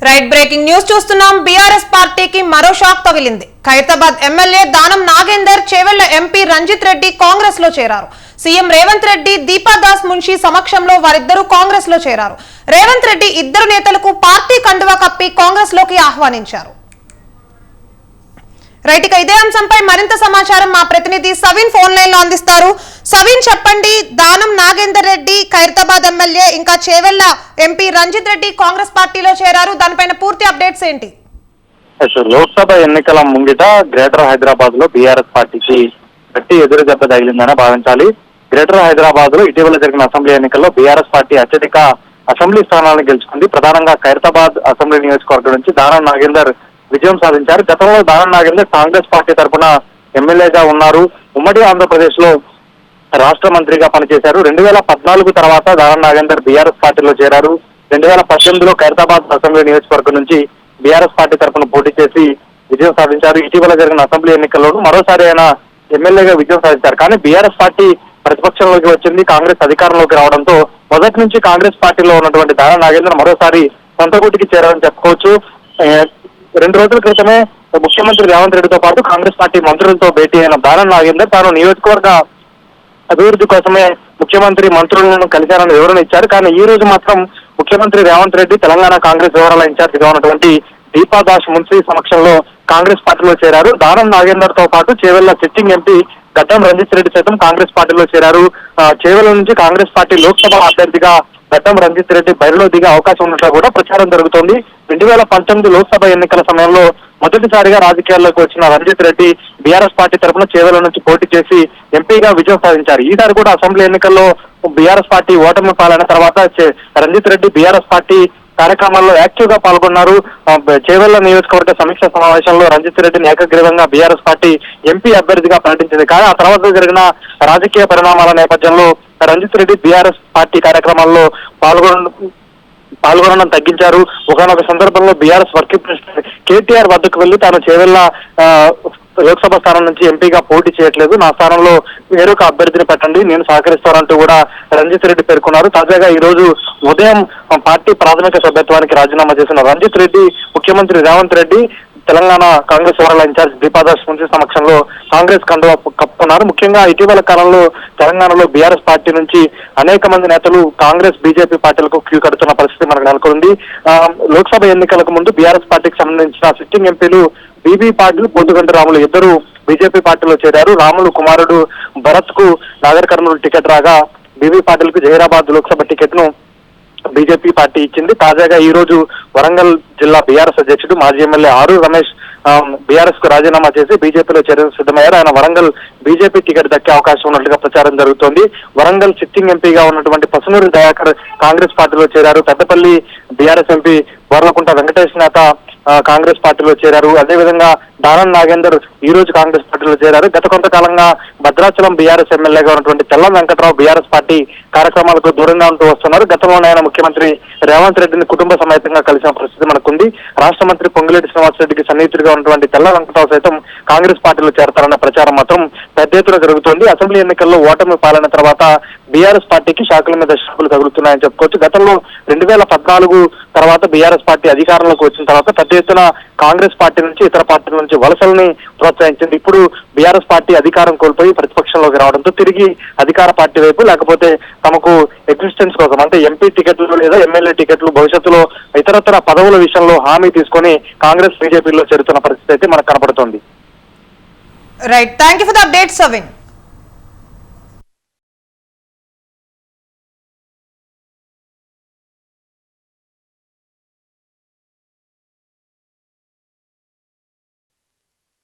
Right breaking news చూస్తున్నాం. BRS పార్టీకి మరో షాక్ తగిలింది. ఖైరతాబాద్ ఎమ్మెల్యే దానం నాగేందర్, చేవెళ్ల ఎంపీ రంజిత్ రెడ్డి కాంగ్రెస్ లో చేరారు. సీఎం రేవంత్ రెడ్డి, దీపాదాస్ మున్షి సమక్షంలో వారిద్దరూ కాంగ్రెస్ లో చేరారు. రేవంత్ రెడ్డి ఇద్దరు నేతలకు పార్టీ కండువా కప్పి కాంగ్రెస్ లోకి ఆహ్వానించారు. రైట్, ఇక ఇదే అంశంపై మరింత సమాచారం మా ప్రతినిధి సవిన్ ఫోన్ లైన్ లో అందిస్తారు. సవిన్, చెప్పండి, దానం నాగేందర్ రెడ్డి ఖైరతాబాద్ ఎమ్మెల్యే, ఇంకా చేవెళ్ల ఎంపీ రంజిత్ రెడ్డి కాంగ్రెస్ పార్టీలో చేరారు. దానిపైన పూర్తి అప్డేట్స్ ఏంటి? లోక్సభ ఎన్నికల ముంగిట గ్రేటర్ హైదరాబాద్ లో బీఆర్ఎస్ పార్టీకి గట్టి ఎదురు దెబ్బ తగిలిందని భావించాలి. గ్రేటర్ హైదరాబాద్ లో ఇటీవల జరిగిన అసెంబ్లీ ఎన్నికల్లో బీఆర్ఎస్ పార్టీ అత్యధిక అసెంబ్లీ స్థానాలను గెలుచుకుంది. ప్రధానంగా ఖైరతాబాద్ అసెంబ్లీ నియోజకవర్గం నుంచి దానం నాగేందర్ విజయం సాధించారు. గతంలో దానం నాగేందర్ కాంగ్రెస్ పార్టీ తరఫున ఎమ్మెల్యేగా ఉన్నారు. ఉమ్మడి ఆంధ్రప్రదేశ్ లో రాష్ట్ర మంత్రిగా పనిచేశారు. 2014 తర్వాత దానం నాగేందర్ బీఆర్ఎస్ పార్టీలో చేరారు. 2018లో ఖైరతాబాద్ అసెంబ్లీ నియోజకవర్గం నుంచి బీఆర్ఎస్ పార్టీ తరఫున పోటీ చేసి విజయం సాధించారు. ఇటీవల జరిగిన అసెంబ్లీ ఎన్నికల్లోనూ మరోసారి ఆయన ఎమ్మెల్యేగా విజయం సాధించారు. కానీ బీఆర్ఎస్ పార్టీ ప్రతిపక్షంలోకి వచ్చింది. కాంగ్రెస్ అధికారంలోకి రావడంతో మొదటి నుంచి కాంగ్రెస్ పార్టీలో ఉన్నటువంటి దానం నాగేందర్ మరోసారి సొంత గూటికి చేరారని చెప్పుకోవచ్చు. 2 రోజుల క్రితమే ముఖ్యమంత్రి రేవంత్ రెడ్డితో పాటు కాంగ్రెస్ పార్టీ మంత్రులతో భేటీ అయిన దానం నాగేందర్ తాను నియోజకవర్గ అభివృద్ధి కోసమే ముఖ్యమంత్రి మంత్రులను కలిశారని వివరణ ఇచ్చారు. కానీ ఈ రోజు మాత్రం ముఖ్యమంత్రి రేవంత్ రెడ్డి, తెలంగాణ కాంగ్రెస్ వివరాల ఇన్ఛార్జిగా ఉన్నటువంటి దీపాదాస్ మున్షి సమక్షంలో కాంగ్రెస్ పార్టీలో చేరారు. దానం నాగేందర్ తో పాటు చేవెళ్ల సిట్టింగ్ ఎంపీ గడ్డం రంజిత్ రెడ్డి సైతం కాంగ్రెస్ పార్టీలో చేరారు. చేవెళ్ల నుంచి కాంగ్రెస్ పార్టీ లోక్సభ అభ్యర్థిగా గడ్డం రంజిత్ రెడ్డి బరిలో దిగే అవకాశం ఉన్నట్లు కూడా ప్రచారం జరుగుతోంది. 2019 లోక్సభ ఎన్నికల సమయంలో మొదటిసారిగా రాజకీయాల్లోకి వచ్చిన రంజిత్ రెడ్డి బీఆర్ఎస్ పార్టీ తరఫున చేవెళ్ల నుంచి పోటీ చేసి ఎంపీగా విజయం సాధించారు. ఈసారి కూడా అసెంబ్లీ ఎన్నికల్లో బీఆర్ఎస్ పార్టీ ఓటమి పాలైన తర్వాత రంజిత్ రెడ్డి బీఆర్ఎస్ పార్టీ కార్యక్రమాల్లో యాక్టివ్ గా పాల్గొన్నారు. చేవెళ్ల నియోజకవర్గ సమీక్ష సమావేశంలో రంజిత్ రెడ్డిని ఏకగ్రీవంగా బీఆర్ఎస్ పార్టీ ఎంపీ అభ్యర్థిగా ప్రకటించింది. కానీ ఆ తర్వాత జరిగిన రాజకీయ పరిణామాల నేపథ్యంలో రంజిత్ రెడ్డి బీఆర్ఎస్ పార్టీ కార్యక్రమాల్లో పాల్గొనడం తగ్గించారు. ఒకనొక సందర్భంలో బీఆర్ఎస్ వర్కింగ్ ప్రెసిడెంట్ కేటీఆర్ వద్దకు వెళ్లి తాను చేవెళ్ల లోక్సభ స్థానం నుంచి ఎంపీగా పోటీ చేయట్లేదు, నా స్థానంలో వేరొక అభ్యర్థిని పెట్టండి, నేను సహకరిస్తానంటూ కూడా రంజిత్ రెడ్డి పేర్కొన్నారు. తాజాగా ఈ రోజు ఉదయం పార్టీ ప్రాథమిక సభ్యత్వానికి రాజీనామా చేసిన రంజిత్ రెడ్డి ముఖ్యమంత్రి రేవంత్ రెడ్డి, తెలంగాణ కాంగ్రెస్ వివరాల ఇన్ఛార్జ్ దీపాదాస్ మున్షి సమక్షంలో కాంగ్రెస్ కండువా కప్పుకున్నారు. ముఖ్యంగా ఇటీవల కాలంలో తెలంగాణలో బీఆర్ఎస్ పార్టీ నుంచి అనేక మంది నేతలు కాంగ్రెస్, బీజేపీ పార్టీలకు క్యూ కడుతున్న పరిస్థితి మనకు నెలకొంది. లోక్సభ ఎన్నికలకు ముందు బీఆర్ఎస్ పార్టీకి సంబంధించిన సిట్టింగ్ ఎంపీలు బీబీ పాటిల్, పోతుగంటి రాములు ఇద్దరు బీజేపీ పార్టీలో చేరారు. రాములు కుమారుడు భరత్ కు నాగర్ కర్నూలు టికెట్ రాగా బీబీ పాటిల్ కు జహీరాబాద్ లోక్సభ టికెట్ ను బీజేపీ పార్టీ ఇచ్చింది. తాజాగా ఈ రోజు వరంగల్ జిల్లా బీఆర్ఎస్ అధ్యక్షుడు మాజీ ఎమ్మెల్యే ఆరు రమేష్ బీఆర్ఎస్ కు రాజీనామా చేసి బీజేపీలో చేరేందుకు సిద్ధమయ్యారు. ఆయన వరంగల్ బీజేపీ టికెట్ దక్కే అవకాశం ఉన్నట్లుగా ప్రచారం జరుగుతోంది. వరంగల్ సిట్టింగ్ ఎంపీగా ఉన్నటువంటి పసునూరి దయాకర్ కాంగ్రెస్ పార్టీలో చేరారు. పెద్దపల్లి బీఆర్ఎస్ ఎంపీ బోర్లకుంట వెంకటేష్ నేత కాంగ్రెస్ పార్టీలో చేరారు. అదేవిధంగా దానం నాగేందర్ ఈ రోజు కాంగ్రెస్ పార్టీలో చేరారు. గత కొంతకాలంగా భద్రాచలం బీఆర్ఎస్ ఎమ్మెల్యేగా ఉన్నటువంటి తెల్లం వెంకట్రావు బీఆర్ఎస్ పార్టీ కార్యక్రమాలకు దూరంగా ఉంటూ వస్తున్నారు. గతంలోనే ఆయన ముఖ్యమంత్రి రేవంత్ రెడ్డిని కుటుంబ సమేతంగా కలిసిన పరిస్థితి మనకుంది. రాష్ట్ర మంత్రి పొంగులేటి శ్రీనివాసరెడ్డికి సన్నిహితుడిగా ఉన్నటువంటి తెల్ల వెంకట్రావు సైతం కాంగ్రెస్ పార్టీలో చేరతారన్న ప్రచారం మాత్రం పెద్ద ఎత్తున జరుగుతోంది. అసెంబ్లీ ఎన్నికల్లో ఓటమి పాలన తర్వాత బీఆర్ఎస్ పార్టీకి షాకుల మీద షాకులు తగులుతున్నాయని చెప్పుకోవచ్చు. గతంలో 2014 తర్వాత బీఆర్ఎస్ పార్టీ అధికారంలోకి వచ్చిన తర్వాత పెద్ద ఎత్తున కాంగ్రెస్ పార్టీ నుంచి ఇతర పార్టీల నుంచి వలసల్ని ప్రోత్సహించింది. ఇప్పుడు బీఆర్ఎస్ పార్టీ అధికారం కోల్పోయి ప్రతిపక్షంలోకి రావడంతో తిరిగి అధికార పార్టీ వైపు, లేకపోతే తమకు ఎగ్జిస్టెన్స్ కోసం అంటే ఎంపీ టికెట్లు లేదా ఎమ్మెల్యే టికెట్లు భవిష్యత్తులో ఇతరతర పదవుల విషయంలో హామీ తీసుకొని కాంగ్రెస్, బీజేపీలో చేరుతున్న పరిస్థితి అయితే మనకు కనపడుతోంది. Right, thank you for the update సవిన్.